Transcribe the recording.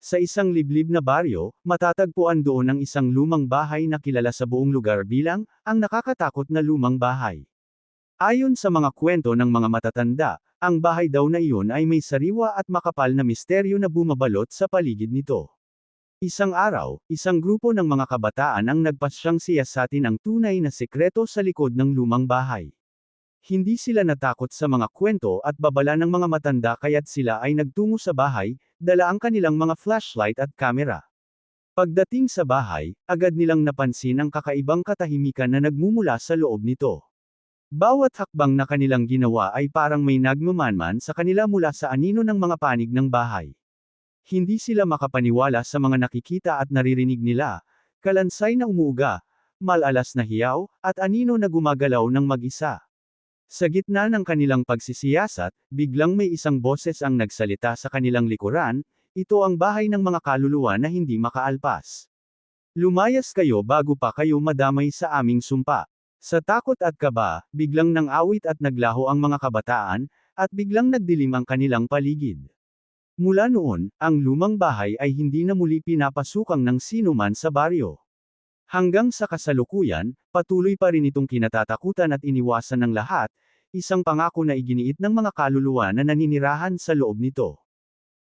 Sa isang liblib na baryo, matatagpuan doon ang isang lumang bahay na kilala sa buong lugar bilang, ang nakakatakot na lumang bahay. Ayon sa mga kwento ng mga matatanda, ang bahay daw na iyon ay may sariwa at makapal na misteryo na bumabalot sa paligid nito. Isang araw, isang grupo ng mga kabataan ang nagpasyang siyasatin ang tunay na sekreto sa likod ng lumang bahay. Hindi sila natakot sa mga kwento at babala ng mga matanda kaya't sila ay nagtungo sa bahay, dala ang kanilang mga flashlight at kamera. Pagdating sa bahay, agad nilang napansin ang kakaibang katahimikan na nagmumula sa loob nito. Bawat hakbang na kanilang ginawa ay parang may nagmamanman sa kanila mula sa anino ng mga panig ng bahay. Hindi sila makapaniwala sa mga nakikita at naririnig nila, kalansay na umuuga, malalas na hiyaw, at anino na gumagalaw ng mag-isa. Sa gitna ng kanilang pagsisiyasat, biglang may isang boses ang nagsalita sa kanilang likuran, ito ang bahay ng mga kaluluwa na hindi makaalpas. Lumayas kayo bago pa kayo madamay sa aming sumpa. Sa takot at kaba, biglang nang-awit at naglaho ang mga kabataan, at biglang nagdilim ang kanilang paligid. Mula noon, ang lumang bahay ay hindi na muli pinapasukang ng sinuman sa baryo. Hanggang sa kasalukuyan, patuloy pa rin itong kinatatakutan at iniwasan ng lahat, isang pangako na iginiit ng mga kaluluwa na naninirahan sa loob nito.